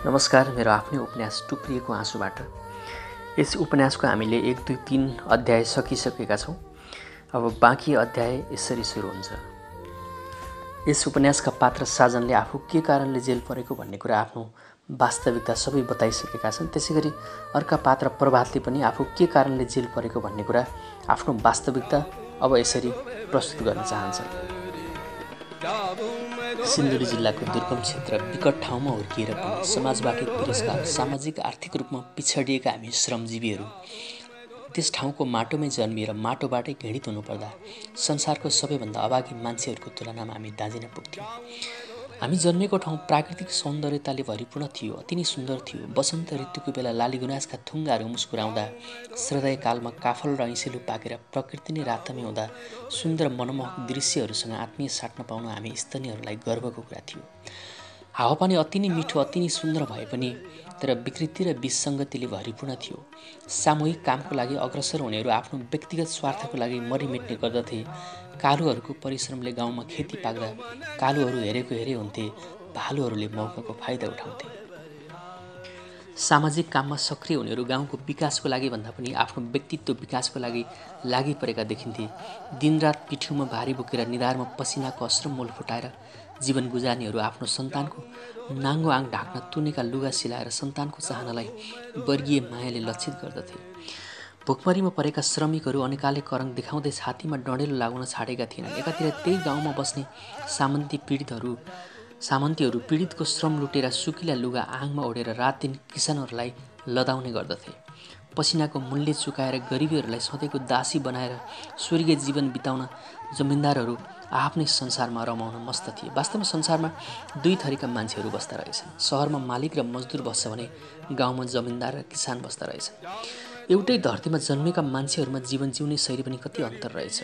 नमस्कार। मेरो आफ्नै उपन्यास टुप्रिएको आँसुबाट यस उपन्यासको हामीले 1, 2, 3 अध्याय सकिसकेका छौँ। अब बाँकी अध्याय यसरी सुरु हुन्छ। यस उपन्यासका पात्र साजनले आफू के कारणले जेल परेको भन्ने कुरा आफ्नो वास्तविकता सबै बताइसकेका छन्। त्यसैगरी अर्का पात्र प्रभातले पनि आफू के कारणले जेल परेको भन्ने कुरा आफ्नो वास्तविकता अब यसरी प्रस्तुत गर्न चाहन्छन्। सिन्धुली जिल्लाको दुर्गम क्षेत्र विकट ठाउँमा हुर्किएर पनि समाजबाट तिरस्कार, सामाजिक आर्थिक रूपमा पिछडिएका हामी श्रमजीवीहरू त्यस ठाउँको माटोमै जन्मिएर माटोबाटै घृणित हुनुपर्दा संसारको सबैभन्दा अभागी मान्छेहरूको तुलनामा हामी दाँजिन पुग्थ्यौँ। हामी जन्मेको ठाउँ प्राकृतिक सौन्दर्यताले भरिपूर्ण थियो, अति नै सुन्दर थियो। वसन्त ऋतुको बेला लालीगुनाजका थुङ्गाहरू मुस्कुराउँदा, श्रदयकालमा काफल र ऐँसिलो पाकेर प्रकृति नै रातमै हुँदा सुन्दर मनमोहक दृश्यहरूसँग आत्मीय साट्न पाउन हामी स्थानीयहरूलाई गर्वको कुरा थियो। हावापानी अति नै मिठो, अति नै सुन्दर भए पनि तर विकृति र विसङ्गतिले भरिपूर्ण थियो। सामूहिक कामको लागि अग्रसर हुनेहरू आफ्नो व्यक्तिगत स्वार्थको लागि मरिमेट्ने गर्दथे। कालुहरूको परिश्रमले गाउँमा खेती पाक्दा कालुहरू हेरेको हेरे हुन्थे, भालुहरूले मौकाको फाइदा उठाउँथे। सामाजिक काममा सक्रिय हुनेहरू गाउँको विकासको लागि भन्दा पनि आफ्नो व्यक्तित्व विकासको लागि लागि परेका देखिन्थे। दिनरात पिठ्यौमा भारी बोकेर निधारमा पसिनाको अस्रम मोल फुटाएर जीवन गुजार्नेहरू आफ्नो सन्तानको नाङ्गो आङ ढाक्न तुनेका लुगा सिलाएर सन्तानको चाहनालाई वर्गीय मायाले लक्षित गर्दथे। भोकमरीमा परेका श्रमिकहरू अनेकाले करङ देखाउँदै छातीमा डढेलो लगाउन छाडेका थिएनन्। एकातिर त्यही गाउँमा बस्ने सामन्तीहरू पीडितको श्रम लुटेर सुकिला लुगा आङमा ओढेर रात दिन किसानहरूलाई लदाउने गर्दथे। पसिनाको मूल्य चुकाएर गरिबीहरूलाई सधैँको दासी बनाएर स्वर्गीय जीवन बिताउन जमिनदारहरू आफ्नै संसारमा रमाउन मस्त थिए। वास्तवमा संसारमा दुई थरीका मान्छेहरू बस्दा रहेछन्। सहरमा मालिक र मजदुर बस्छ भने गाउँमा जमिनदार र किसान बस्दा रहेछन्। एउटै धरतीमा जन्मेका मान्छेहरूमा जीवन जिउने शैली पनि कति अन्तर रहेछ।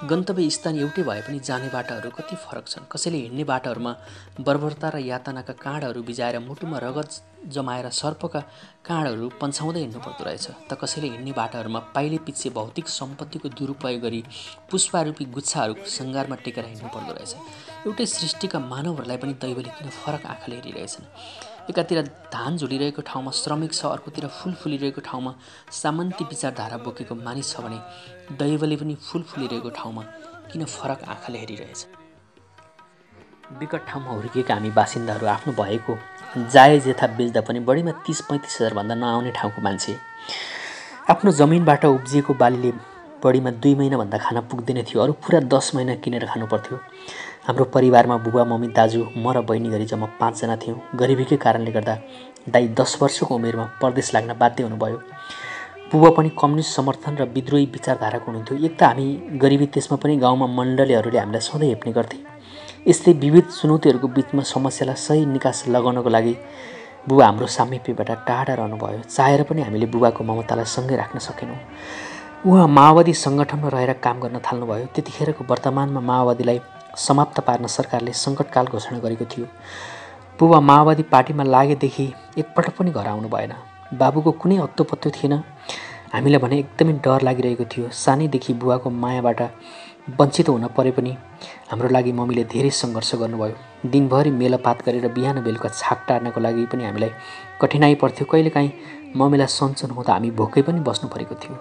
गन्तव्य स्थान एउटै भए पनि जाने बाटाहरू कति फरक छन्। कसैले हिँड्ने बाटाहरूमा बर्बरता र यातनाका काँडहरू बिजाएर मुटुमा रगत जमाएर सर्पका काँडहरू पन्छाउँदै हिँड्नु पर्दो रहेछ, त कसैले हिँड्ने बाटाहरूमा पाइले पिच्छे भौतिक सम्पत्तिको दुरुपयोग गरी पुष्पारूपी गुच्छाहरूको सङ्घारमा टेकेर हिँड्नु पर्दो रहेछ। एउटै सृष्टिका मानवहरूलाई पनि दैवले किन फरक आँखाले हेरिरहेछन्। एकातिर धान झुलिरहेको ठाउँमा श्रमिक छ, अर्कोतिर फुल फुलिरहेको ठाउँमा सामन्ती विचारधारा बोकेको मानिस छ भने दैवले पनि फुल फुलिरहेको ठाउँमा किन फरक आँखाले हेरिरहेछ। विकट ठाउँमा हुर्किएका हामी बासिन्दाहरू आफ्नो भएको जायज यथा बेच्दा पनि बढीमा 30-35 हजार भन्दा नआउने ठाउँको मान्छे। आफ्नो जमिनबाट उब्जिएको बालीले बढीमा 2 महिनाभन्दा खान पुग्दैन थियो, अरू पुरा 10 महिना किनेर खानु पर्थ्यो। हाम्रो परिवारमा बुबा, मम्मी, दाजु, म र बहिनी गरी जम्मा 5 जना थियौँ। गरिबीकै कारणले गर्दा दाइ 10 वर्षको उमेरमा परदेश लाग्न बाध्य हुनुभयो। बुबा पनि कम्युनिस्ट समर्थन र विद्रोही विचारधाराको हुनुहुन्थ्यो। एक त हामी गरिबी, त्यसमा पनि गाउँमा मण्डलीहरूले हामीलाई सधैँ हेप्ने गर्थे। यसले विविध चुनौतीहरूको बिचमा समस्यालाई सही निकास लगाउनको लागि बुबा हाम्रो सामिप्यबाट टाढा रहनुभयो। चाहेर पनि हामीले बुबाको ममतालाई सँगै राख्न सकेनौँ। उहाँ माओवादी सङ्गठनमा रहेर काम गर्न थाल्नुभयो। त्यतिखेरको वर्तमानमा माओवादीलाई समाप्त पार्न सरकारले सङ्कटकाल घोषणा गरेको थियो। बुबा माओवादी पार्टीमा लागेदेखि एकपटक पनि घर आउनु भएन। बाबुको कुनै अत्तो पत्तो थिएन। हामीलाई भने एकदमै डर लागिरहेको थियो। सानैदेखि बुबाको मायाबाट वञ्चित हुन परे पनि हाम्रो लागि मम्मीले धेरै सङ्घर्ष गर्नुभयो। दिनभरि मेलापात गरेर बिहान बेलुका छाक टार्नको लागि पनि हामीलाई कठिनाइ पर्थ्यो। कहिलेकाहीँ मम्मीलाई सन्चो नहुँदा हामी भोकै पनि बस्नु परेको थियो।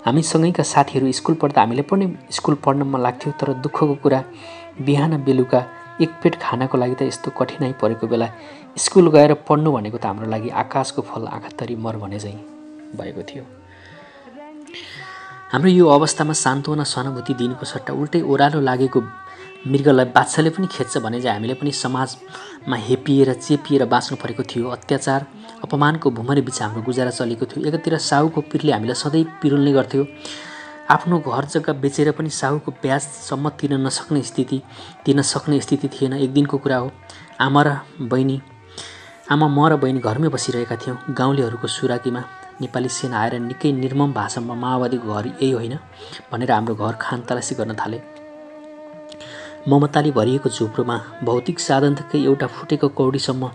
हामीसँगैका साथीहरू स्कुल पढ्दा हामीले पनि स्कुल पढ्न मन लाग्थ्यो, तर दुःखको कुरा बिहान बेलुका एक पेट खानको लागि त यस्तो कठिनाइ परेको बेला स्कुल गएर पढ्नु भनेको त हाम्रो लागि आकाशको फल आँखातरी मर भने चाहिँ भएको थियो। हाम्रो यो अवस्थामा सान्त्वना सहानुभूति दिनको सट्टा उल्टै ओह्रालो लागेको मृगलाई बाछाले पनि खेद्छ भने चाहिँ हामीले पनि समाजमा हेपिएर चेपिएर बाँच्नु परेको थियो। अत्याचार अपमानको भुमरी बिच हाम्रो गुजारा चलेको थियो। एकातिर साहुको पिरले हामीलाई सधैँ पिरुल्ने गर्थ्यो। आफ्नो घर जग्गा बेचेर पनि साहुको ब्याजसम्म तिर्न सक्ने स्थिति थिएन। एक दिनको कुरा हो, आमा म र बहिनी घरमै बसिरहेका थियौँ। गाउँलेहरूको सुराकीमा नेपाली सेना आएर निकै निर्मम भाषामा माओवादीको घर यही होइन भनेर हाम्रो घर खानतलासी गर्न थाले। ममताले भरिएको झुप्रोमा भौतिक साधनकै एउटा फुटेको कौडीसम्म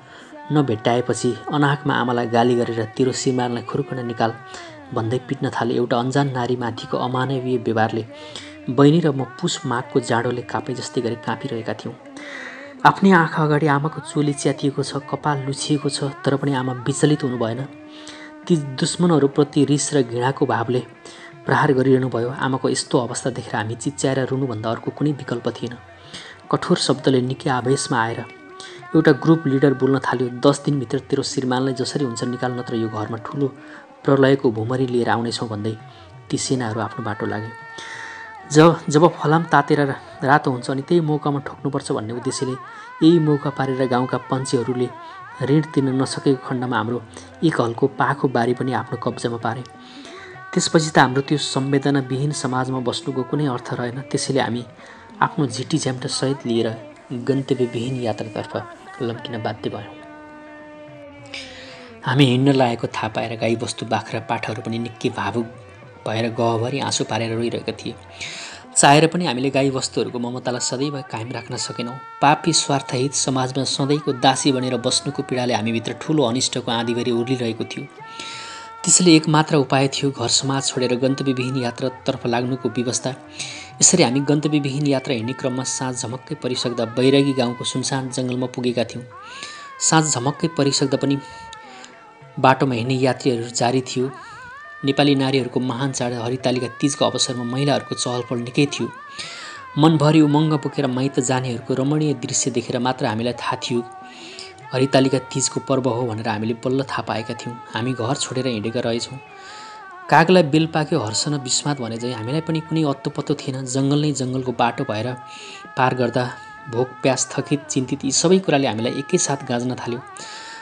नभेट्टाएपछि अनाहकमा आमालाई गाली गरेर तेरो श्रीमानलाई खुर्कन निकाल भन्दै पिट्न थाले। एउटा अन्जान नारीमाथिको अमानवीय व्यवहारले बहिनी र म पुस माघको जाडोले कापे जस्तै गरी काँपिरहेका थियौँ। आफ्नै आँखा अगाडि आमाको चोली च्यातिएको छ, कपाल लुछिएको छ, तर पनि आमा विचलित हुनु भएन। ती दुश्मनहरूप्रति रिस र घृणाको भावले प्रहार गरिरहनु भयो। आमाको यस्तो अवस्था देखेर हामी चिच्याएर रुनुभन्दा अर्को कुनै विकल्प थिएन। कठोर शब्दले निकै आवेशमा आएर एउटा ग्रुप लिडर बोल्न थाल्यो। 10 दिनभित्र तेरो श्रीमानलाई जसरी हुन्छ निकाल, नत्र यो घरमा ठुलो प्रलयको भुमरी लिएर आउनेछौँ भन्दै ती सेनाहरू आफ्नो बाटो लागे। जब फलाम तातेर रातो हुन्छ अनि त्यही मौकामा ठोक्नुपर्छ भन्ने उद्देश्यले यही मौका पारेर गाउँका पञ्चीहरूले ऋण तिर्न नसकेको खण्डमा हाम्रो एक हलको पाखो बारी पनि आफ्नो कब्जामा पारे। त्यसपछि त हाम्रो त्यो संवेदनाविहीन समाजमा बस्नुको कुनै अर्थ रहेन। त्यसैले हामी आफ्नो झिटी झ्याम्टा सहित लिएर गन्तव्यविहीन यात्रातर्फ लम्किन बाध्य भयौँ। हामी हिँड्न लागेको थाहा पाएर गाईबस्तु बाख्रा पाठाहरू पनि निकै भावुक भएर गहभरि आँसु पारेर रोइरहेका थिए। चाहेर पनि हामीले गाईबस्तुहरूको ममतालाई सदैव कायम राख्न सकेनौँ। पापी स्वार्थहित समाजमा सधैँको दासी बनेर बस्नुको पीडाले हामीभित्र ठुलो अनिष्टको आँधीभरि उर्लिरहेको थियो। त्यसैले एकमात्र उपाय थियो घर समाज छोडेर गन्तव्यविहीन यात्रातर्फ लाग्नुको व्यवस्था। यसरी हामी गन्तव्यविहीन यात्रा हिँड्ने क्रममा साँझ झमक्कै परिसक्दा बैरागी गाउँको सुनसान जङ्गलमा पुगेका थियौँ। साँझ झमक्कै परिसक्दा पनि बाटोमा हिँड्ने यात्रीहरू जारी थियो। नेपाली नारीहरूको महान चाड हरितालिका तीजको अवसरमा महिलाहरूको चहलपहल निकै थियो। मनभरि उमङ्ग बोकेर माइत जानेहरूको रमणीय दृश्य देखेर मात्र हामीलाई थाहा थियो हरितालिका तीजको पर्व हो भनेर हामीले बल्ल थाहा पाएका थियौँ। हामी घर छोडेर हिँडेका रहेछौँ। कागलाई बेल पाक्यो हर्ष न विस्मात भने चाहिँ हामीलाई पनि कुनै अत्तो पत्तो थिएन। जङ्गल नै जङ्गलको बाटो भएर पार गर्दा भोक प्यास थकित चिन्तित यी सबै कुराले हामीलाई एकैसाथ गाँज्न थाल्यो।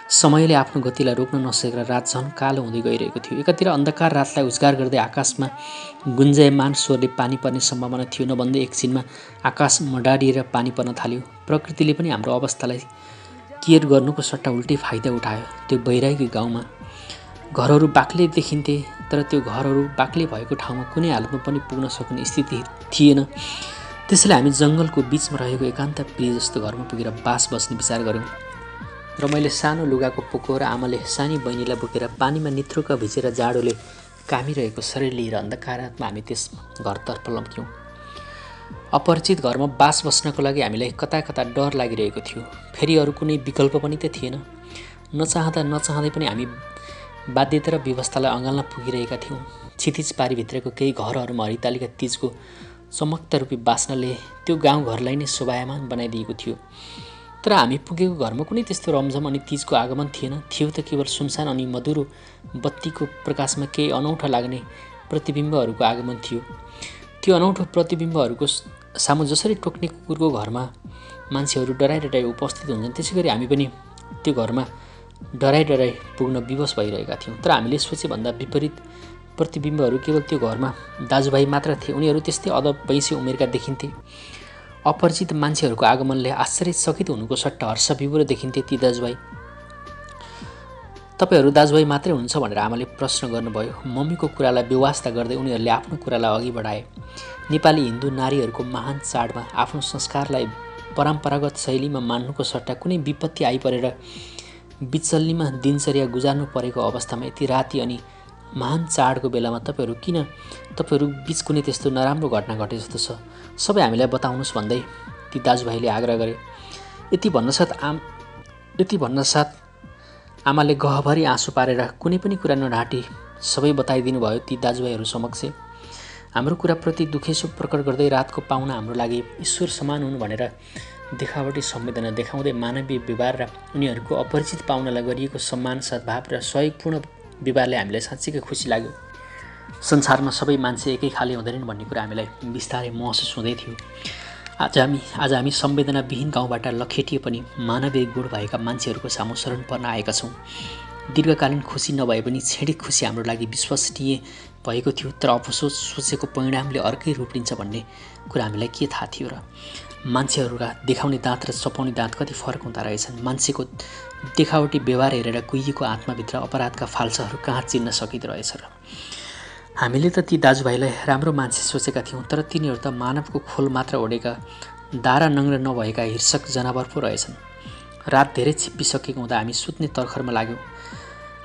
समयले आफ्नो गतिलाई रोक्न नसकेर रात झन् कालो हुँदै गइरहेको थियो। एकातिर अन्धकार रातलाई उज्गार गर्दै आकाशमा गुन्जायमान स्वरले पानी पर्ने सम्भावना थियो। नभन्दै एकछिनमा आकाश मडारिएर पानी पर्न थाल्यो। प्रकृतिले पनि हाम्रो अवस्थालाई केयर गर्नुको सट्टा उल्टै फाइदा उठायो। त्यो बैरागी गाउँमा घरहरू बाक्लै देखिन्थे, तर त्यो घरहरू बाक्लै भएको ठाउँमा कुनै हालतमा पनि पुग्न सक्ने स्थिति थिएन। त्यसैले हामी जङ्गलको बिचमा रहेको एकान्त प्रिय जस्तो घरमा पुगेर बास बस्ने विचार गऱ्यौँ। र मैले सानो लुगाको पोको र आमाले सानी बहिनीलाई बोकेर पानीमा निथ्रुक्क भिजेर जाडोले कामिरहेको शरीर लिएर अन्धकारमा हामी त्यस घरतर्फ लम्क्यौँ। अपरिचित घरमा बास बस्नको लागि हामीलाई कता कता डर लागिरहेको थियो। फेरि अरू कुनै विकल्प पनि त थिएन। नचाहँदै पनि हामी बाध्यता र व्यवस्थालाई अँगाल्न पुगिरहेका थियौँ। क्षितिज पारीभित्रको केही घरहरूमा हरितालिका तीजको चमक्ता रूपी बास्नाले त्यो गाउँघरलाई नै शोभायमान बनाइदिएको थियो। तर हामी पुगेको घरमा कुनै त्यस्तो रमझम अनि तीजको आगमन थिएन। थियो त केवल सुनसान अनि मधुरो बत्तीको प्रकाशमा केही अनौठो लाग्ने प्रतिबिम्बहरूको आगमन थियो। त्यो अनौठो प्रतिबिम्बहरूको सामु जसरी टोक्ने कुकुरको घरमा मान्छेहरू डराइ उपस्थित हुन्छन्, त्यसै गरी हामी पनि त्यो घरमा डराइ पुग्न विवश भइरहेका थियौँ। तर हामीले सोचेभन्दा विपरीत प्रतिबिम्बहरू केवल त्यो घरमा दाजुभाइ मात्र थिए। उनीहरू त्यस्तै अदब वैँसी उमेरका देखिन्थे। अपरिचित मान्छेहरूको आगमनले आश्चर्यचकित हुनुको सट्टा हर्षविभोर देखिन्थे ती दाजुभाइ। तपाईँहरू दाजुभाइ मात्रै हुनुहुन्छ भनेर आमाले प्रश्न गर्नुभयो। मम्मीको कुरालाई बेवास्ता गर्दै उनीहरूले आफ्नो कुरालाई अघि बढाए। नेपाली हिन्दू नारीहरूको महान चाडमा आफ्नो संस्कारलाई परम्परागत शैलीमा मान्नुको सट्टा कुनै विपत्ति आइपरेर बिचल्लीमा दिनचर्या गुजार्नु परेको अवस्थामा यति राति अनि महान चाडको बेलामा तपाईँहरू बीच कुनै त्यस्तो नराम्रो घटना घटे जस्तो छ, सबै हामीलाई बताउनुहोस् भन्दै ती दाजुभाइले आग्रह गरे। यति भन्नसाथ आमाले गहभरि आँसु पारेर कुनै पनि कुरा नढाँटी सबै बताइदिनु भयो ती दाजुभाइहरू समक्ष। हाम्रो कुराप्रति दुखेसो प्रकट गर्दै रातको पाहुना हाम्रो लागि ईश्वर समान हुन् भनेर देखावटी संवेदना देखाउँदै मानवीय व्यवहार र उनीहरूको अपरिचित पाहुनालाई गरिएको सम्मान, सद्भाव र सहयोगपूर्ण व्यवहारले हामीलाई साँच्चीकै खुसी लाग्यो। संसारमा सबै मान्छे एकै खाले हुँदैनन् भन्ने कुरा हामीलाई बिस्तारै महसुस हुँदै थियो। आज हामी संवेदनाविहीन गाउँबाट लखेटिए पनि मानवीय गुण भएका मान्छेहरूको सामु शरण पर्न आएका छौँ। दीर्घकालीन खुसी नभए पनि क्षणिक खुसी हाम्रो लागि विश्वसनीय भएको थियो। तर अफसोस सोचेको परिणामले अर्कै रूप लिन्छ भन्ने कुरा हामीलाई के थाहा थियो र? मान्छेहरूका देखाउने दाँत र चपाउने दाँत कति फरक हुँदो रहेछन्। मान्छेको देखावटी व्यवहार हेरेर कुहिएको आत्माभित्र अपराधका फाल्साहरू कहाँ चिन्न सकिँदो रहेछ र? हामीले त ती दाजुभाइलाई राम्रो मान्छे सोचेका थियौँ, तर तिनीहरू त मानवको खोल मात्र ओढेका दारा नङ्ग्रा नभएका हिंसक जनावर पो रहेछन्। रात धेरै छिप्पिसकेको हुँदा हामी सुत्ने तर्खरमा लाग्यौँ।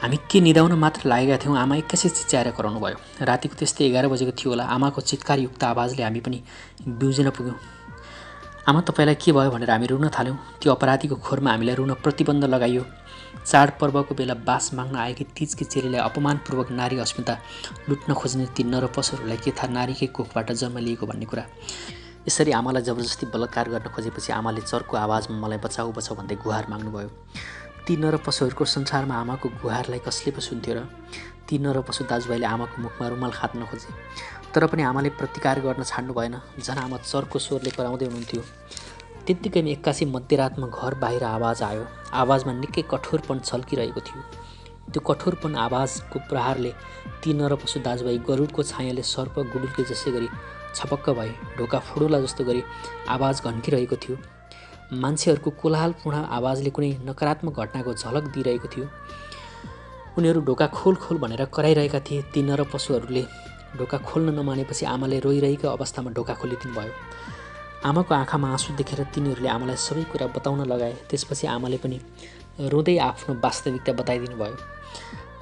हामी के निदाउन मात्र लागेका थियौँ। आमा एक्कासी चिच्याएर कराउनु भयो। रातिको त्यस्तै 11 बजेको थियो होला। आमाको चित्कारयुक्त आवाजले हामी पनि बिउजिन पुग्यौँ। आमा तपाईँलाई के भयो भनेर हामी रुन थाल्यौँ। त्यो अपराधीको खोरमा हामीलाई रुन प्रतिबन्ध लगाइयो। चाडपर्वको बेला बास माग्न आएकी तीजकी चेलीलाई अपमानपूर्वक नारी अस्मिता लुट्न खोज्ने ती नरपशुहरूलाई के थाहा नारीकै कोखबाट जन्म लिएको भन्ने कुरा। यसरी आमालाई जबरजस्ती बलात्कार गर्न खोजेपछि आमाले चर्को आवाजमा मलाई बचाऊ बचाऊ भन्दै गुहार माग्नुभयो। ती नरपशुहरूको संसारमा आमाको गुहारलाई कसले पो सुन्थ्यो र? ती नरपशु दाजुभाइले आमाको मुखमा रुमाल खाद्न खोजे, तर पनि आमाले प्रतिकार गर्न छाड्नु भएन। झन् आमा चर्को स्वरले कराउँदै हुनुहुन्थ्यो। त्यत्तिकैमा एक्कासी मध्यरातमा घर बाहिर आवाज आयो। आवाजमा निकै कठोरपन छल्किरहेको थियो। त्यो कठोरपन आवाजको प्रहारले ती नरपशु दाजुभाइ गरुडको छायाले सर्प गुडुल्के जसै गरी छपक्क भए। ढोका फुडुला जस्तो गरी आवाज घन्किरहेको थियो। मान्छेहरूको कोलाहलपूर्ण आवाजले कुनै नकारात्मक घटनाको झलक दिइरहेको थियो। उनीहरू ढोका खोल खोल भनेर कराइरहेका थिए। ती नरपशुहरूले ढोका खोल्न नमानेपछि आमाले रोइरहेको अवस्थामा ढोका खोलिदिनु भयो। आमाको आँखामा आँसु देखेर तिनीहरूले आमालाई सबै कुरा बताउन लगाए। त्यसपछि आमाले पनि रोँदै आफ्नो वास्तविकता बताइदिनु भयो।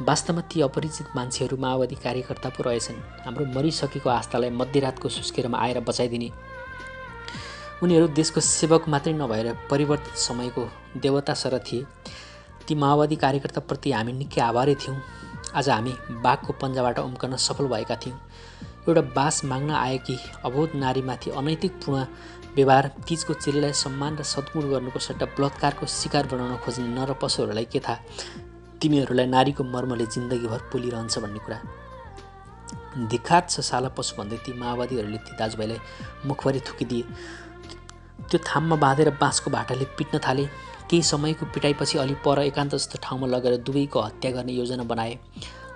वास्तवमा ती अपरिचित मान्छेहरू माओवादी कार्यकर्ता पो रहेछन्। हाम्रो मरिसकेको आस्थालाई मध्यरातको सुस्केरमा आएर बचाइदिने। उनीहरू देशको सेवक मात्रै नभएर परिवर्तित समयको देवता सर थिए। ती माओवादी कार्यकर्ताप्रति हामी निकै आभारी थियौँ। आज हामी बाघको पन्जाबाट उम्कन सफल भएका थियौँ। एउटा बास माग्न आएकी अबोध नारीमाथि अनैतिकपूर्ण व्यवहार, तीजको चेलीलाई सम्मान र सद्गुण गर्नुको सट्टा बलात्कारको शिकार बनाउन खोज्ने नरपशुहरूलाई के थाहा तिमीहरूलाई नारीको मर्मले जिन्दगीभर पोलिरहन्छ भन्ने कुरा। धिक्कार छ साला पशु भन्दै ती माओवादीहरूले ती दाजुभाइलाई मुखभरि थुकिदिए। त्यो थाममा बाँधेर बाँसको भाटाले पिट्न थाले। केही समयको पिटाइपछि अलि पर एकान्त जस्तो ठाउँमा लगेर दुवैको हत्या गर्ने योजना बनाए।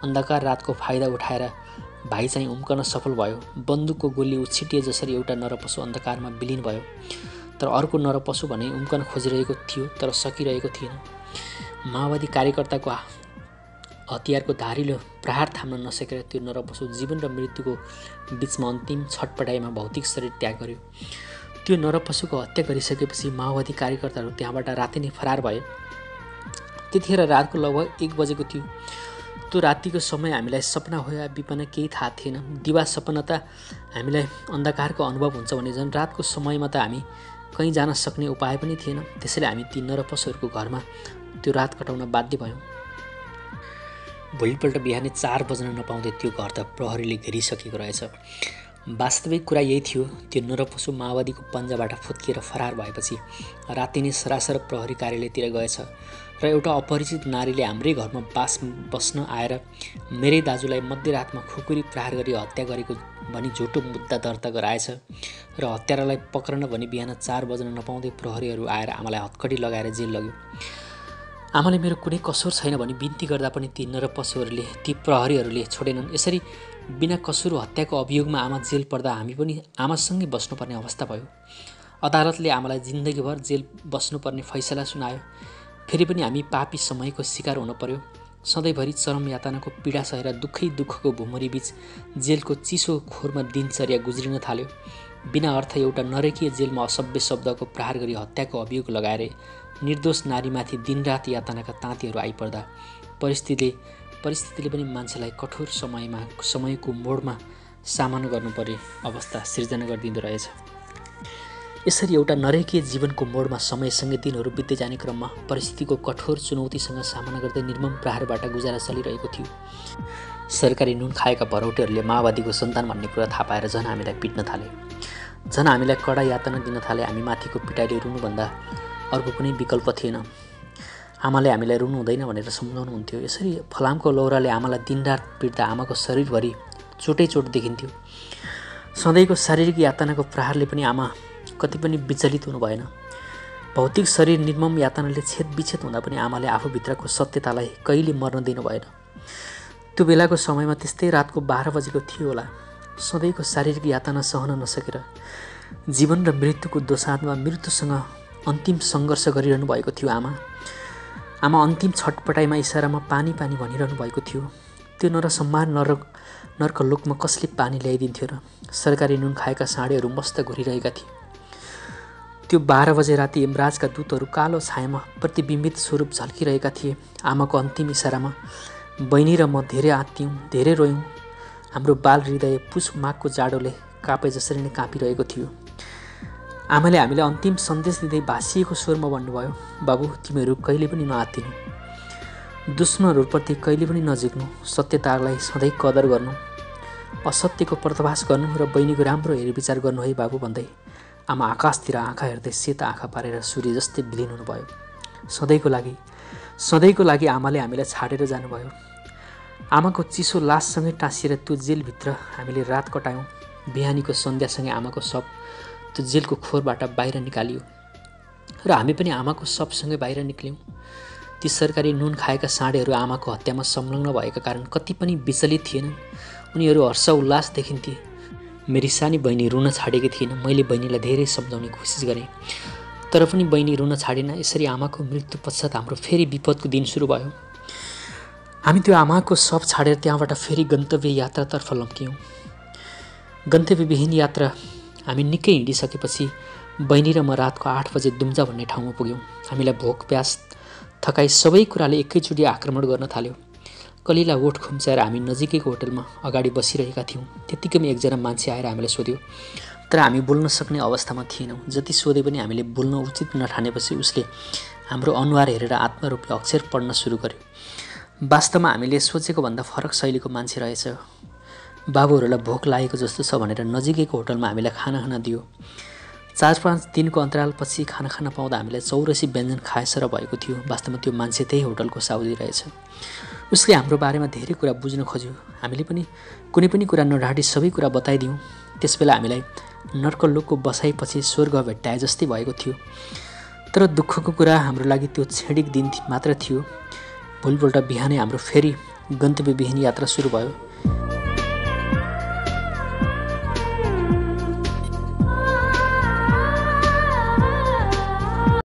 अन्धकार रातको फाइदा उठाएर भाइ चाहिँ उम्कन सफल भयो। बन्दुकको गोली उछिटिए जसरी एउटा नरपशु अन्धकारमा विलिन भयो। तर अर्को नरपशु भने उम्कन खोजिरहेको थियो तर सकिरहेको थिएन। माओवादी कार्यकर्ताको हतियारको धारिलो प्रहार थाम्न नसकेर त्यो नरपशु जीवन र मृत्युको बीचमा अन्तिम छटपटाइमा भौतिक शरीर त्याग गर्यो। त्यो नरपशुको हत्या गरिसकेपछि माओवादी कार्यकर्ताहरू त्यहाँबाट राति नै फरार भए। त्यतिखेर रातको लगभग 1 बजेको थियो। त्यो रातिको समय हामीलाई सपना हो या विपना केही थाहा थिएन। दिवा सपना त हामीलाई अन्धकारको अनुभव हुन्छ भने झन् रातको समयमा त हामी कहीँ जान सक्ने उपाय पनि थिएन। त्यसैले हामी ती नरपशुहरूको घरमा त्यो रात कटाउन बाध्य भयौँ। भोलिपल्ट बिहानै 4 बज्न नपाउँदै त्यो घर त प्रहरीले घेरिसकेको रहेछ। वास्तविक कुरा यही थियो। त्यो नरपशु माओवादीको पन्जाबाट फुत्किएर फरार भएपछि राति नै सरासर प्रहरी कार्यालयतिर गएछ र एउटा अपरिचित नारीले हाम्रै घरमा बस्न आएर मेरै दाजुलाई मध्यरातमा खुकुरी प्रहार गरी हत्या गरेको भनी झुटो मुद्दा दर्ता गराएछ र हत्यारालाई पक्रन भनी बिहान 4 बज्न नपाउँदै प्रहरीहरू आएर आमालाई हत्कडी लगाएर जेल लग्यो। आमाले मेरो कुनै कसुर छैन भनी बिन्ती गर्दा पनि ती नरपशुहरूले ती प्रहरीहरूले छोडेनन्। यसरी बिना कसुर हत्याको अभियोगमा आमा जेल पर्दा हामी पनि आमासँगै बस्नुपर्ने अवस्था भयो। अदालतले आमालाई जिन्दगीभर जेल बस्नुपर्ने फैसला सुनायो। फेरि पनि हामी पापी समयको शिकार हुन पर्यो। सधैँभरि चरम यातनाको पीडा सहेर दुःखै दुःखको भुमरी बीच जेलको चिसो खोरमा दिनचर्या गुज्रिन थाल्यो। बिना अर्थ एउटा नरकीय जेलमा असभ्य शब्दको प्रहार गरी हत्याको अभियोग लगाएर निर्दोष नारीमाथि दिनरात यातनाका ताँतीहरू आइपर्दा परिस्थितिले पनि मान्छेलाई कठोर समयको मोडमा सामना गर्नुपर्ने अवस्था सिर्जना गरिदिँदो रहेछ। यसरी एउटा नरकीय जीवनको मोडमा समयसँगै दिनहरू बित्दै जाने क्रममा परिस्थितिको कठोर चुनौतीसँग सामना गर्दै निर्मम प्रहारबाट गुजारा चलिरहेको थियो। सरकारी नुन खाएका भरौटेहरूले माओवादीको सन्तान भन्ने कुरा थाहा पाएर झन् हामीलाई पिट्न थाले। झन् हामीलाई कडा यातना दिन थाले। हामी माथिको पिटाइले रुनुभन्दा अर्को कुनै विकल्प थिएन। आमाले हामीलाई रुनु हुँदैन भनेर सम्झाउनुहुन्थ्यो। यसरी फलामको लौराले आमालाई दिनरात पिट्दा आमाको शरीरभरि चोटै चोट देखिन्थ्यो। सधैँको शारीरिक यातनाको प्रहारले पनि आमा कति पनि विचलित हुनु भएन। भौतिक शरीर निर्मम यातनाले छेदविच्छेद हुँदा पनि आमाले आफूभित्रको सत्यतालाई कहिले मर्न दिनु भएन। त्यो बेलाको समयमा त्यस्तै रातको 12 बजेको थियो होला। सधैँको शारीरिक यातना सहन नसकेर जीवन र मृत्युको दोसाँधमा मृत्युसँग अन्तिम सङ्घर्ष गरिरहनु भएको थियो। आमा अन्तिम छटपटाइमा इसारामा पानी पानी भनिरहनु भएको थियो। त्यो नरसम्मान नर्कलोकमा कसले पानी ल्याइदिन्थ्यो र? सरकारी नुन खाएका साँडेहरू मस्त घुरिरहेका थिए। त्यो 12 बजे राति यमराजका दूतहरू कालो छायामा प्रतिबिम्बित स्वरूप झल्किरहेका थिए। आमाको अन्तिम इसारामा बहिनी र म धेरै आत्तियौँ, धेरै रोयौँ। हाम्रो बाल हृदय पुस माघको जाडोले कापे जसरी नै काँपिरहेको थियो। आमाले हामीलाई अन्तिम सन्देश दिँदै भाँसिएको स्वरमा भन्नुभयो, बाबु तिमीहरू कहिले पनि नआत्तिनु, दुश्मनहरूप्रति कहिले पनि नजिक्नु, सत्यतालाई सधैँ कदर गर्नु, असत्यको पर्दाफास गर्नु र बहिनीको राम्रो हेरविचार गर्नु है बाबु भन्दै आमा आकाशतिर आँखा हेर्दै सेता आँखा पारेर सूर्य जस्तै विलिन हुनुभयो। सधैँको लागि आमाले हामीलाई छाडेर जानुभयो। आमाको चिसो लाससँगै टाँसिएर त्यो जेलभित्र हामीले रात कटायौँ। बिहानीको सन्ध्यासँगै आमाको शव त्यो जेलको खोरबाट बाहिर निकालियो र हामी पनि आमाको शवसँगै बाहिर निक्ल्यौँ। ती सरकारी नुन खाएका साँडेहरू आमाको हत्यामा संलग्न भएका कारण कति पनि विचलित थिएनन्। उनीहरू हर्ष उल्लास देखिन्थे। मेरी सानी बहिनी रुन छाडेकी थिएन। मैले बहिनीलाई धेरै सम्झाउने कोसिस गरेँ, तर पनि बहिनी रुन छाडेन। यसरी आमाको मृत्यु पश्चात हाम्रो फेरि विपदको दिन सुरु भयो। हामी त्यो आमाको शव छाडेर त्यहाँबाट फेरि गन्तव्य यात्रातर्फ लम्क्यौँ। गन्तव्यविहीन यात्रा हामी निकै हिँडिसकेपछि बहिनी र म रातको 8 बजे दुम्जा भन्ने ठाउँमा पुग्यौँ। हामीलाई भोक प्यास थकाइ सबै कुराले एकैचोटि आक्रमण गर्न थाल्यो। कलिला ओठ खुम्चाएर हामी नजिकैको होटलमा अगाडि बसिरहेका थियौँ। त्यत्तिकैमा एकजना मान्छे आएर हामीलाई सोध्यो, तर हामी बोल्न सक्ने अवस्थामा थिएनौँ। जति सोधे पनि हामीले बोल्न उचित नठानेपछि उसले हाम्रो अनुहार हेरेर आत्मरूपले अक्षर पढ्न सुरु गर्यो। वास्तवमा हामीले सोचेको भन्दा फरक शैलीको मान्छे रहेछ। बाबुहरूलाई भोक लागेको जस्तो छ भनेर नजिकैको होटलमा हामीलाई खाना खान दियो। 4-5 दिनको अन्तरालपछि खाना खान पाउँदा हामीलाई 84 व्यञ्जन खाएसर भएको थियो। वास्तवमा त्यो मान्छे त्यही होटलको साउदी रहेछ। उसले हाम्रो बारेमा धेरै कुरा बुझ्न खोज्यो। हामीले पनि कुनै पनि कुरा नढाँटी सबै कुरा बताइदियौँ। त्यसबेला हामीलाई नर्कलोकको बसाइपछि स्वर्ग भेट्टाए जस्तै भएको थियो। तर दुःखको कुरा हाम्रो लागि त्यो क्षणिक दिन मात्र थियो। भोलिपल्ट बिहानै हाम्रो फेरि गन्तव्यविहीन यात्रा सुरु भयो।